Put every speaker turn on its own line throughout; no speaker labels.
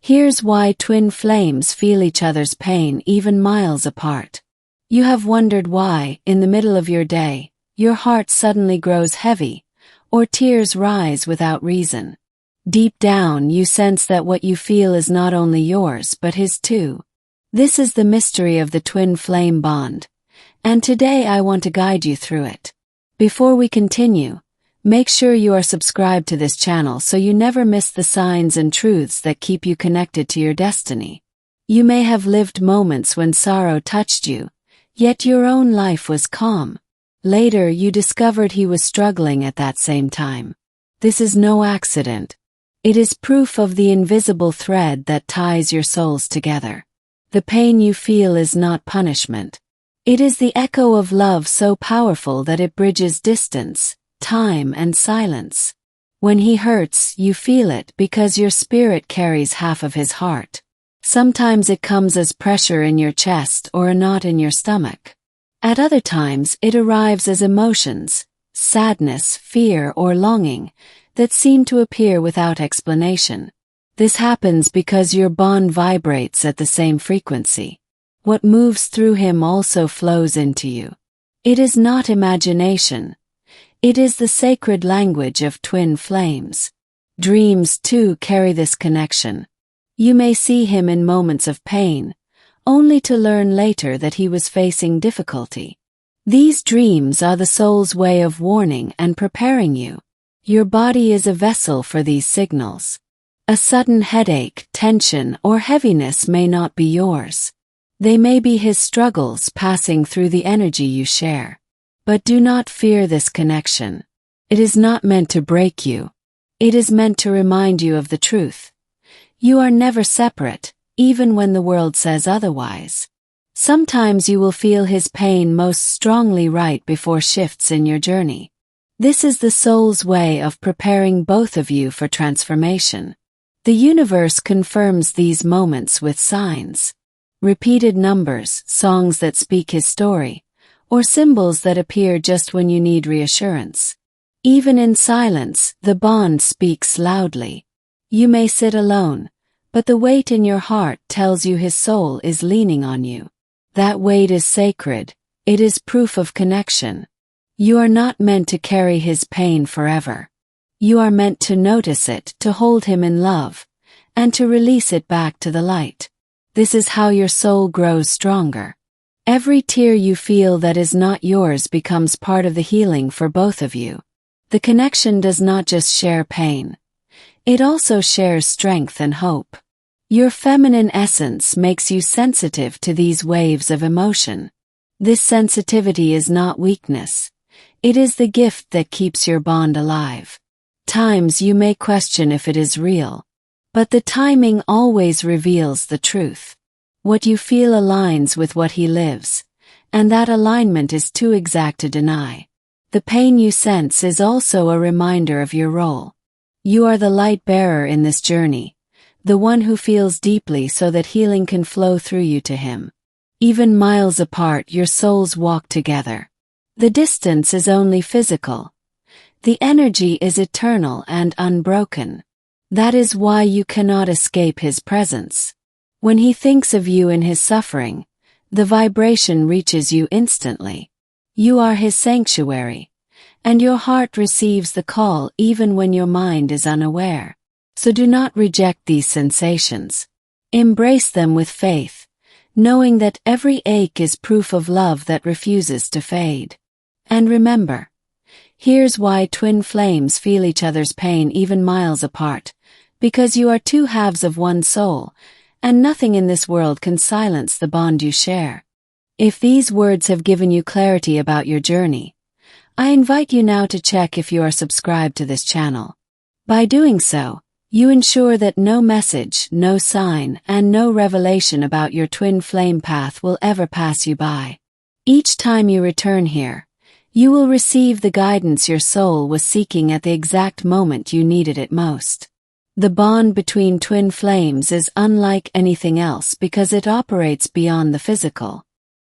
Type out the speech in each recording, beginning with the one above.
Here's why twin flames feel each other's pain even miles apart. You have wondered why, in the middle of your day, your heart suddenly grows heavy, or tears rise without reason. Deep down, you sense that what you feel is not only yours but his too. This is the mystery of the twin flame bond, and today I want to guide you through it. Before we continue, make sure you are subscribed to this channel so you never miss the signs and truths that keep you connected to your destiny. You may have lived moments when sorrow touched you, yet your own life was calm. Later, you discovered he was struggling at that same time. This is no accident. It is proof of the invisible thread that ties your souls together. The pain you feel is not punishment. It is the echo of love so powerful that it bridges distance, time, and silence. When he hurts, you feel it because your spirit carries half of his heart. Sometimes it comes as pressure in your chest or a knot in your stomach. At other times, it arrives as emotions, sadness, fear, or longing, that seem to appear without explanation. This happens because your bond vibrates at the same frequency. What moves through him also flows into you. It is not imagination. It is the sacred language of twin flames. Dreams, too, carry this connection. You may see him in moments of pain, only to learn later that he was facing difficulty. These dreams are the soul's way of warning and preparing you. Your body is a vessel for these signals. A sudden headache, tension, or heaviness may not be yours. They may be his struggles passing through the energy you share. But do not fear this connection. It is not meant to break you. It is meant to remind you of the truth. You are never separate, even when the world says otherwise. Sometimes you will feel his pain most strongly right before shifts in your journey. This is the soul's way of preparing both of you for transformation. The universe confirms these moments with signs. Repeated numbers, songs that speak his story, or symbols that appear just when you need reassurance. Even in silence, the bond speaks loudly. You may sit alone, but the weight in your heart tells you his soul is leaning on you. That weight is sacred. It is proof of connection. You are not meant to carry his pain forever. You are meant to notice it, to hold him in love, and to release it back to the light. This is how your soul grows stronger. Every tear you feel that is not yours becomes part of the healing for both of you. The connection does not just share pain. It also shares strength and hope. Your feminine essence makes you sensitive to these waves of emotion. This sensitivity is not weakness. It is the gift that keeps your bond alive. Times you may question if it is real, but the timing always reveals the truth. What you feel aligns with what he lives, and that alignment is too exact to deny. The pain you sense is also a reminder of your role. You are the light bearer in this journey, the one who feels deeply so that healing can flow through you to him. Even miles apart, your souls walk together. The distance is only physical. The energy is eternal and unbroken. That is why you cannot escape his presence. When he thinks of you in his suffering, the vibration reaches you instantly. You are his sanctuary, and your heart receives the call even when your mind is unaware. So do not reject these sensations. Embrace them with faith, knowing that every ache is proof of love that refuses to fade. And remember, here's why twin flames feel each other's pain even miles apart, because you are two halves of one soul, and nothing in this world can silence the bond you share. If these words have given you clarity about your journey, I invite you now to check if you are subscribed to this channel. By doing so, you ensure that no message, no sign, and no revelation about your twin flame path will ever pass you by. Each time you return here, you will receive the guidance your soul was seeking at the exact moment you needed it most. The bond between twin flames is unlike anything else because it operates beyond the physical.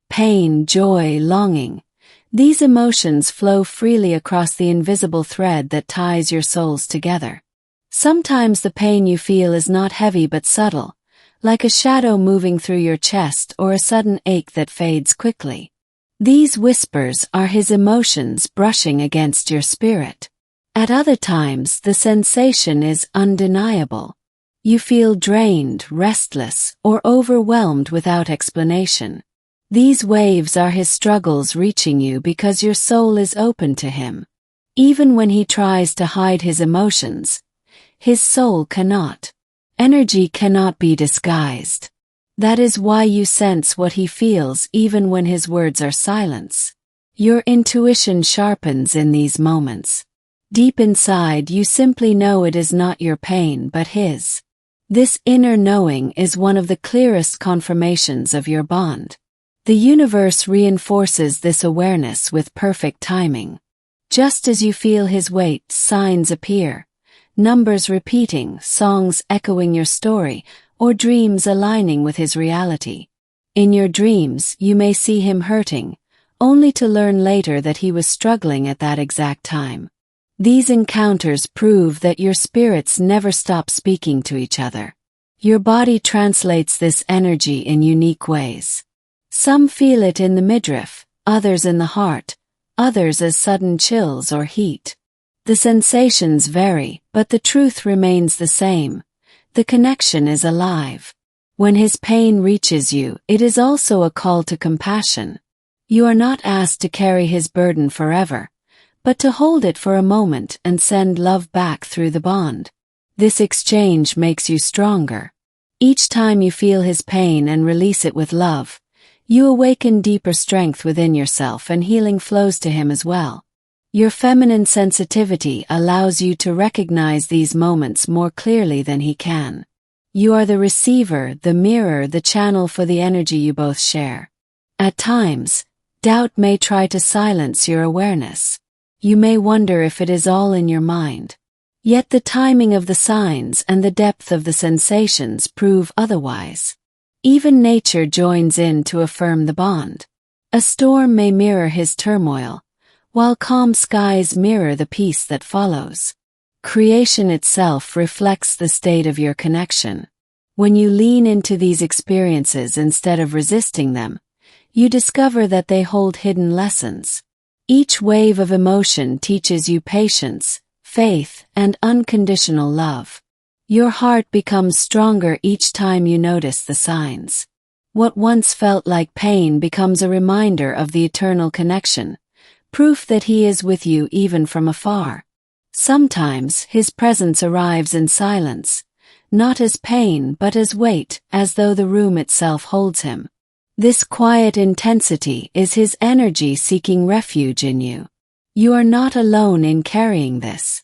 Pain, joy, longing. These emotions flow freely across the invisible thread that ties your souls together. Sometimes the pain you feel is not heavy but subtle, like a shadow moving through your chest or a sudden ache that fades quickly. These whispers are his emotions brushing against your spirit. At other times, the sensation is undeniable. You feel drained, restless, or overwhelmed without explanation. These waves are his struggles reaching you because your soul is open to him. Even when he tries to hide his emotions, his soul cannot. Energy cannot be disguised. That is why you sense what he feels even when his words are silence. Your intuition sharpens in these moments. Deep inside, you simply know it is not your pain but his. This inner knowing is one of the clearest confirmations of your bond. The universe reinforces this awareness with perfect timing. Just as you feel his weight, signs appear. Numbers repeating, songs echoing your story, or dreams aligning with his reality. In your dreams, you may see him hurting, only to learn later that he was struggling at that exact time. These encounters prove that your spirits never stop speaking to each other. Your body translates this energy in unique ways. Some feel it in the midriff, others in the heart, others as sudden chills or heat. The sensations vary, but the truth remains the same. The connection is alive. When his pain reaches you, it is also a call to compassion. You are not asked to carry his burden forever, but to hold it for a moment and send love back through the bond. This exchange makes you stronger. Each time you feel his pain and release it with love, you awaken deeper strength within yourself and healing flows to him as well. Your feminine sensitivity allows you to recognize these moments more clearly than he can. You are the receiver, the mirror, the channel for the energy you both share. At times, doubt may try to silence your awareness. You may wonder if it is all in your mind. Yet the timing of the signs and the depth of the sensations prove otherwise. Even nature joins in to affirm the bond. A storm may mirror his turmoil, while calm skies mirror the peace that follows. Creation itself reflects the state of your connection. When you lean into these experiences instead of resisting them, you discover that they hold hidden lessons. Each wave of emotion teaches you patience, faith, and unconditional love. Your heart becomes stronger each time you notice the signs. What once felt like pain becomes a reminder of the eternal connection, proof that he is with you even from afar. Sometimes his presence arrives in silence, not as pain but as weight, as though the room itself holds him. This quiet intensity is his energy seeking refuge in you. You are not alone in carrying this.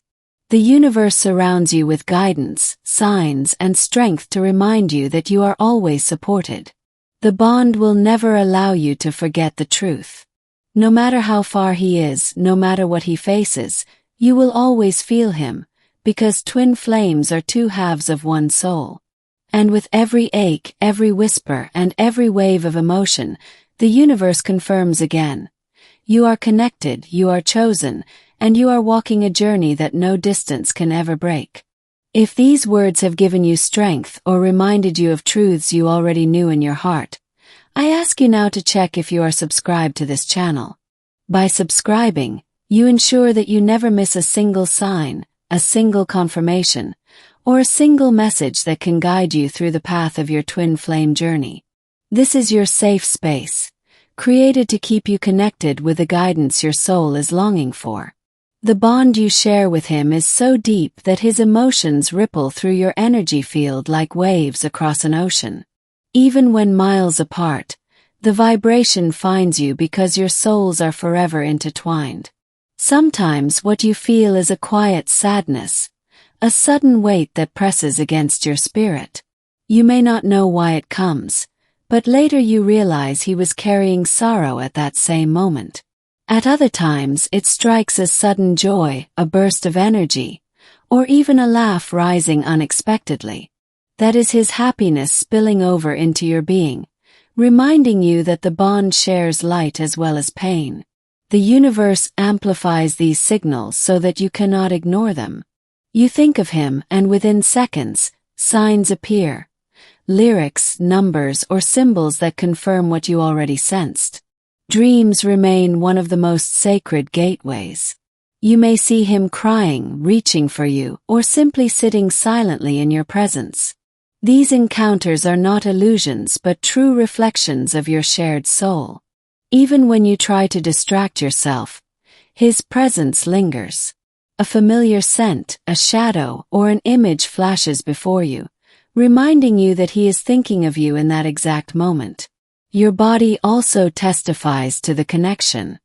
The universe surrounds you with guidance, signs, and strength to remind you that you are always supported. The bond will never allow you to forget the truth. No matter how far he is, no matter what he faces, you will always feel him, because twin flames are two halves of one soul. And with every ache, every whisper, and every wave of emotion, the universe confirms again. You are connected, you are chosen, and you are walking a journey that no distance can ever break. If these words have given you strength or reminded you of truths you already knew in your heart, I ask you now to check if you are subscribed to this channel. By subscribing, you ensure that you never miss a single sign, a single confirmation, or a single message that can guide you through the path of your twin flame journey. This is your safe space, created to keep you connected with the guidance your soul is longing for. The bond you share with him is so deep that his emotions ripple through your energy field like waves across an ocean. Even when miles apart, the vibration finds you because your souls are forever intertwined. Sometimes what you feel is a quiet sadness, a sudden weight that presses against your spirit. You may not know why it comes, but later you realize he was carrying sorrow at that same moment. At other times it strikes as sudden joy, a burst of energy, or even a laugh rising unexpectedly. That is his happiness spilling over into your being, reminding you that the bond shares light as well as pain. The universe amplifies these signals so that you cannot ignore them. You think of him, and within seconds, signs appear. Lyrics, numbers, or symbols that confirm what you already sensed. Dreams remain one of the most sacred gateways. You may see him crying, reaching for you, or simply sitting silently in your presence. These encounters are not illusions but true reflections of your shared soul. Even when you try to distract yourself, his presence lingers. A familiar scent, a shadow, or an image flashes before you, reminding you that he is thinking of you in that exact moment. Your body also testifies to the connection.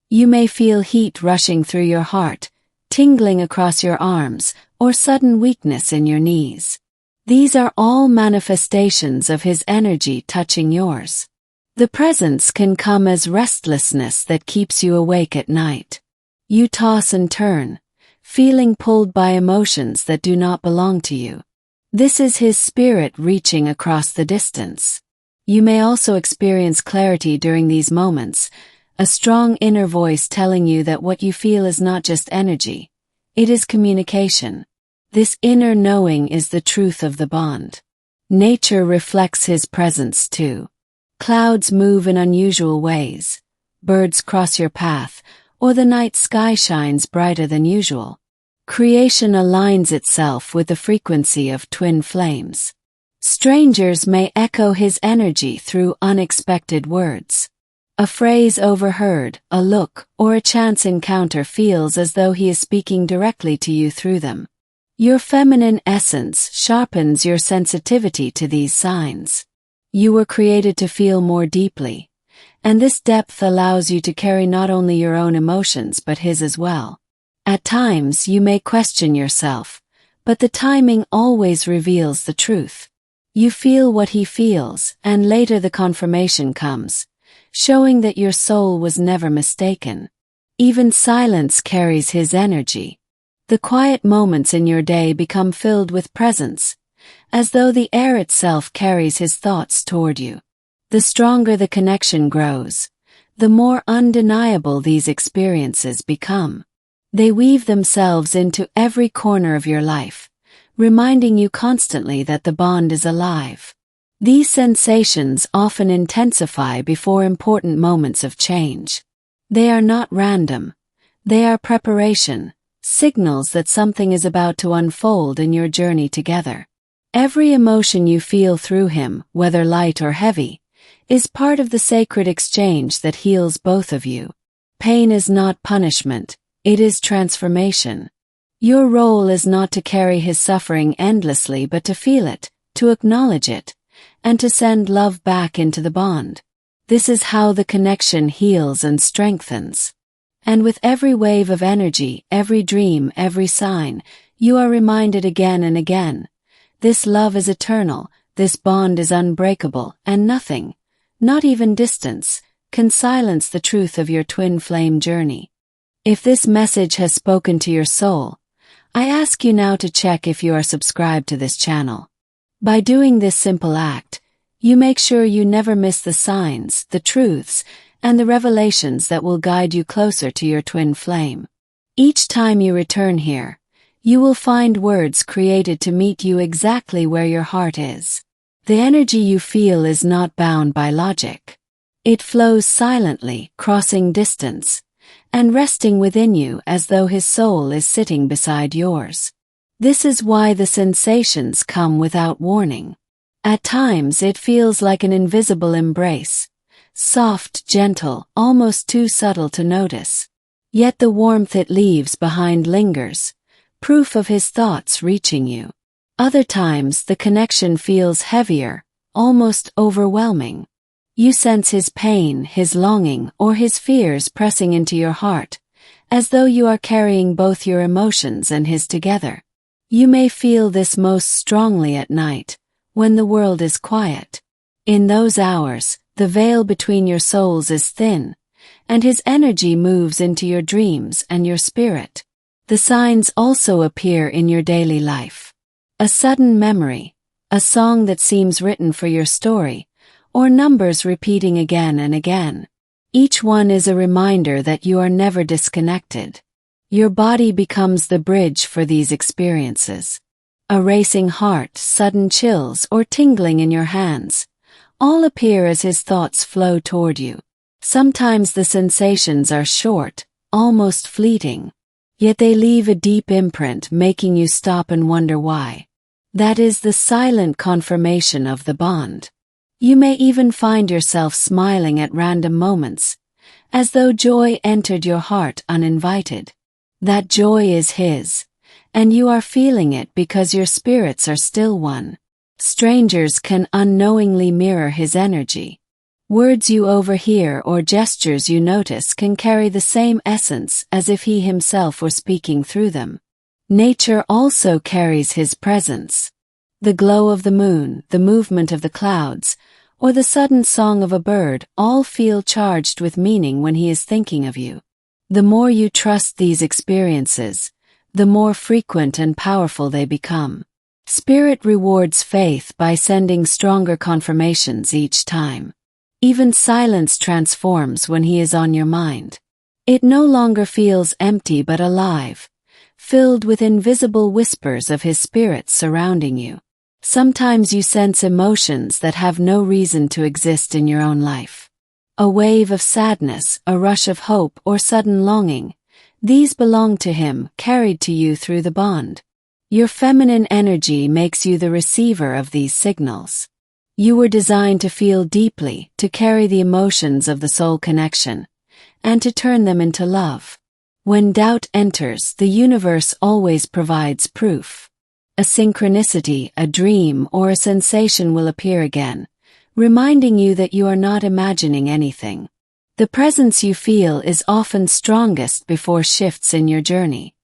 You may feel heat rushing through your heart, tingling across your arms, or sudden weakness in your knees. These are all manifestations of his energy touching yours. The presence can come as restlessness that keeps you awake at night. You toss and turn, feeling pulled by emotions that do not belong to you. This is his spirit reaching across the distance. You may also experience clarity during these moments, a strong inner voice telling you that what you feel is not just energy, it is communication. This inner knowing is the truth of the bond. Nature reflects his presence too. Clouds move in unusual ways, birds cross your path, or the night sky shines brighter than usual. Creation aligns itself with the frequency of twin flames. Strangers may echo his energy through unexpected words. A phrase overheard, a look, or a chance encounter feels as though he is speaking directly to you through them. Your feminine essence sharpens your sensitivity to these signs. You were created to feel more deeply, and this depth allows you to carry not only your own emotions but his as well. At times you may question yourself, but the timing always reveals the truth. You feel what he feels, and later the confirmation comes, showing that your soul was never mistaken. Even silence carries his energy. The quiet moments in your day become filled with presence, as though the air itself carries his thoughts toward you. The stronger the connection grows, the more undeniable these experiences become. They weave themselves into every corner of your life, reminding you constantly that the bond is alive. These sensations often intensify before important moments of change. They are not random. They are preparation, signals that something is about to unfold in your journey together. Every emotion you feel through him, whether light or heavy, is part of the sacred exchange that heals both of you. Pain is not punishment, it is transformation. Your role is not to carry his suffering endlessly but to feel it, to acknowledge it, and to send love back into the bond. This is how the connection heals and strengthens. And with every wave of energy, every dream, every sign, you are reminded again and again. This love is eternal, this bond is unbreakable, and nothing, not even distance, can silence the truth of your twin flame journey. If this message has spoken to your soul, I ask you now to check if you are subscribed to this channel. By doing this simple act, you make sure you never miss the signs, the truths, and the revelations that will guide you closer to your twin flame. Each time you return here, you will find words created to meet you exactly where your heart is. The energy you feel is not bound by logic. It flows silently, crossing distance, and resting within you as though his soul is sitting beside yours. This is why the sensations come without warning. At times it feels like an invisible embrace, soft, gentle, almost too subtle to notice. Yet the warmth it leaves behind lingers, proof of his thoughts reaching you. Other times the connection feels heavier, almost overwhelming. You sense his pain, his longing, or his fears pressing into your heart, as though you are carrying both your emotions and his together. You may feel this most strongly at night, when the world is quiet. In those hours, the veil between your souls is thin, and his energy moves into your dreams and your spirit. The signs also appear in your daily life. A sudden memory, a song that seems written for your story, or numbers repeating again and again. Each one is a reminder that you are never disconnected. Your body becomes the bridge for these experiences. A racing heart, sudden chills, or tingling in your hands all appear as his thoughts flow toward you. Sometimes the sensations are short, almost fleeting, yet they leave a deep imprint, making you stop and wonder why. That is the silent confirmation of the bond. You may even find yourself smiling at random moments, as though joy entered your heart uninvited. That joy is his, and you are feeling it because your spirits are still one. Strangers can unknowingly mirror his energy. Words you overhear or gestures you notice can carry the same essence as if he himself were speaking through them. Nature also carries his presence. The glow of the moon, the movement of the clouds, or the sudden song of a bird all feel charged with meaning when he is thinking of you. The more you trust these experiences, the more frequent and powerful they become. Spirit rewards faith by sending stronger confirmations each time. Even silence transforms when he is on your mind. It no longer feels empty but alive, filled with invisible whispers of his spirit surrounding you. Sometimes you sense emotions that have no reason to exist in your own life. A wave of sadness, a rush of hope, or sudden longing. These belong to him, carried to you through the bond. Your feminine energy makes you the receiver of these signals. You were designed to feel deeply, to carry the emotions of the soul connection, and to turn them into love. When doubt enters, the universe always provides proof. A synchronicity, a dream, or a sensation will appear again, reminding you that you are not imagining anything. The presence you feel is often strongest before shifts in your journey.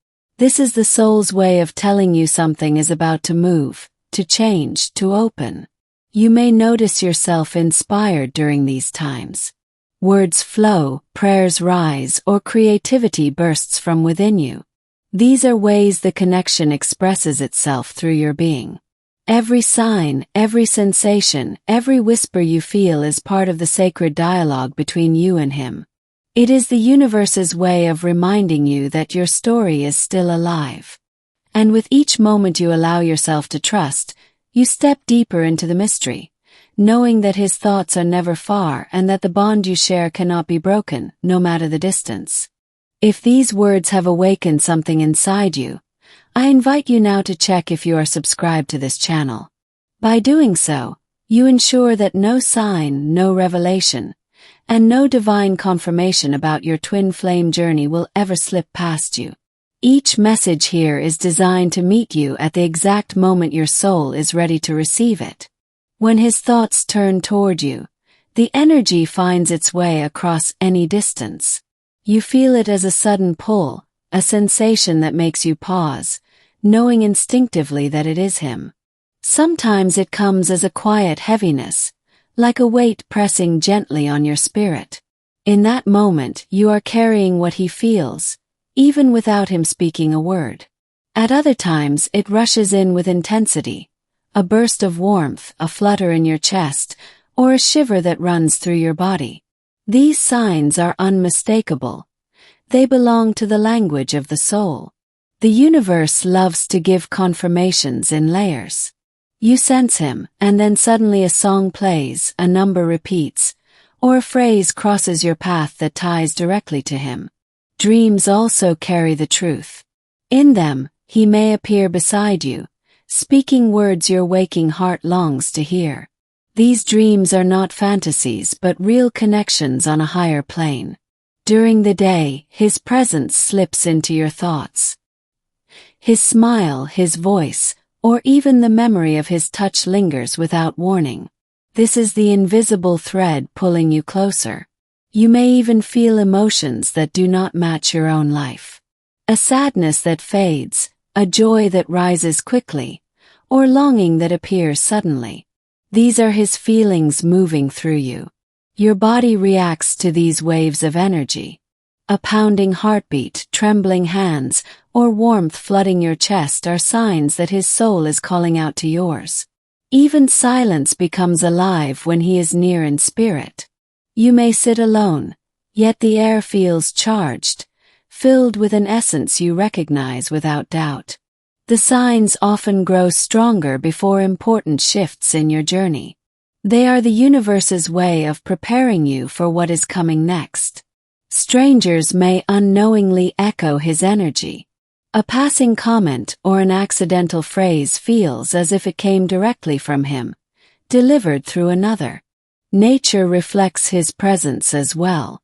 This is the soul's way of telling you something is about to move, to change, to open. You may notice yourself inspired during these times. Words flow, prayers rise, or creativity bursts from within you. These are ways the connection expresses itself through your being. Every sign, every sensation, every whisper you feel is part of the sacred dialogue between you and him. It is the universe's way of reminding you that your story is still alive. And with each moment you allow yourself to trust, you step deeper into the mystery, knowing that his thoughts are never far and that the bond you share cannot be broken, no matter the distance. If these words have awakened something inside you, I invite you now to check if you are subscribed to this channel. By doing so, you ensure that no sign, no revelation, and no divine confirmation about your twin flame journey will ever slip past you. Each message here is designed to meet you at the exact moment your soul is ready to receive it. When his thoughts turn toward you, the energy finds its way across any distance. You feel it as a sudden pull, a sensation that makes you pause, knowing instinctively that it is him. Sometimes it comes as a quiet heaviness, like a weight pressing gently on your spirit. In that moment, you are carrying what he feels, even without him speaking a word. At other times, it rushes in with intensity, a burst of warmth, a flutter in your chest, or a shiver that runs through your body. These signs are unmistakable. They belong to the language of the soul. The universe loves to give confirmations in layers. You sense him, and then suddenly a song plays, a number repeats, or a phrase crosses your path that ties directly to him. Dreams also carry the truth. In them, he may appear beside you, speaking words your waking heart longs to hear. These dreams are not fantasies but real connections on a higher plane. During the day, his presence slips into your thoughts. His smile, his voice, or even the memory of his touch lingers without warning. This is the invisible thread pulling you closer. You may even feel emotions that do not match your own life. A sadness that fades, a joy that rises quickly, or longing that appears suddenly. These are his feelings moving through you. Your body reacts to these waves of energy. A pounding heartbeat, trembling hands, or warmth flooding your chest are signs that his soul is calling out to yours. Even silence becomes alive when he is near in spirit. You may sit alone, yet the air feels charged, filled with an essence you recognize without doubt. The signs often grow stronger before important shifts in your journey. They are the universe's way of preparing you for what is coming next. Strangers may unknowingly echo his energy. A passing comment or an accidental phrase feels as if it came directly from him, delivered through another. Nature reflects his presence as well.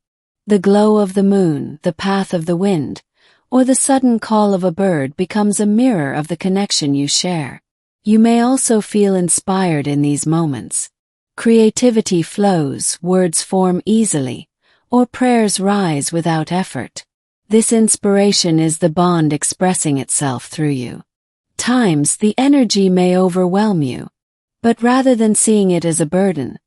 The glow of the moon, the path of the wind, or the sudden call of a bird becomes a mirror of the connection you share. You may also feel inspired in these moments. Creativity flows, words form easily, or prayers rise without effort. This inspiration is the bond expressing itself through you. Times the energy may overwhelm you, but rather than seeing it as a burden,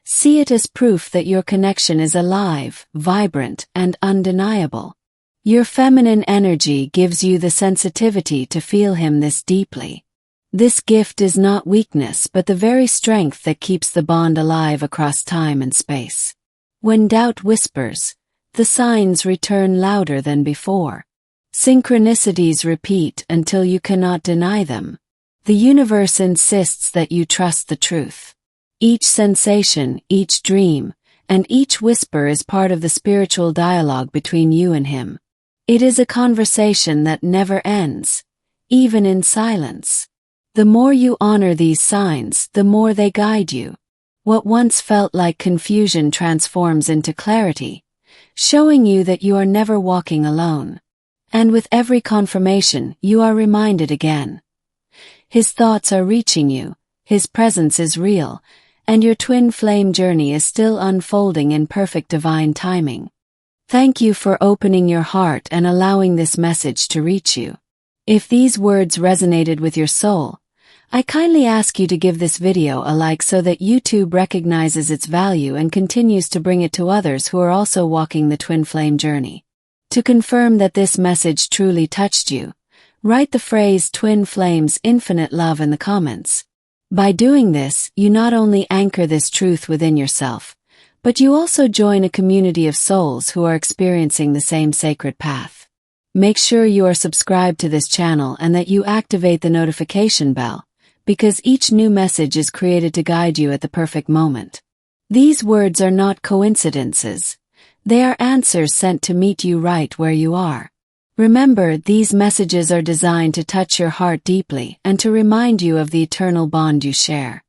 see it as proof that your connection is alive, vibrant, and undeniable. Your feminine energy gives you the sensitivity to feel him this deeply. This gift is not weakness but the very strength that keeps the bond alive across time and space. When doubt whispers, the signs return louder than before. Synchronicities repeat until you cannot deny them. The universe insists that you trust the truth. Each sensation, each dream, and each whisper is part of the spiritual dialogue between you and him. It is a conversation that never ends, even in silence. The more you honor these signs, the more they guide you. What once felt like confusion transforms into clarity, showing you that you are never walking alone. And with every confirmation, you are reminded again. His thoughts are reaching you, his presence is real, and your twin flame journey is still unfolding in perfect divine timing. Thank you for opening your heart and allowing this message to reach you. If these words resonated with your soul, I kindly ask you to give this video a like so that YouTube recognizes its value and continues to bring it to others who are also walking the twin flame journey. To confirm that this message truly touched you, write the phrase "Twin Flames Infinite Love" in the comments. By doing this, you not only anchor this truth within yourself, but you also join a community of souls who are experiencing the same sacred path. Make sure you are subscribed to this channel and that you activate the notification bell, because each new message is created to guide you at the perfect moment. These words are not coincidences. They are answers sent to meet you right where you are. Remember, these messages are designed to touch your heart deeply and to remind you of the eternal bond you share.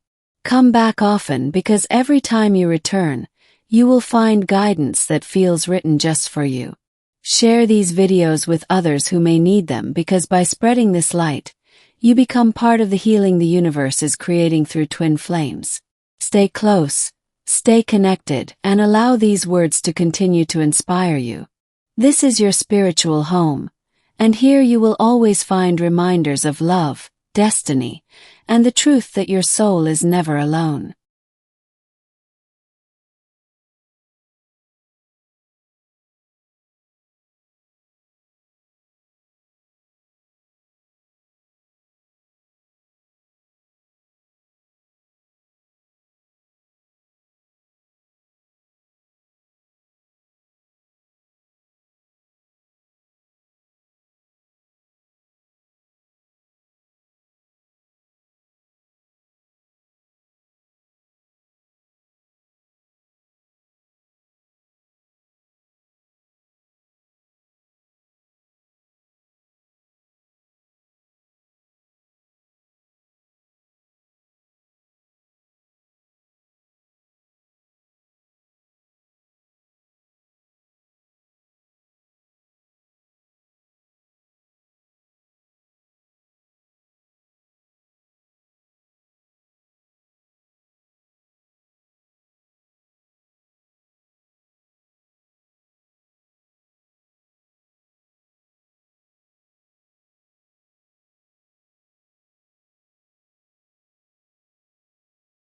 Come back often, because every time you return, you will find guidance that feels written just for you. Share these videos with others who may need them, because by spreading this light, you become part of the healing the universe is creating through twin flames. Stay close, stay connected, and allow these words to continue to inspire you. This is your spiritual home, and here you will always find reminders of love, destiny, and the truth that your soul is never alone.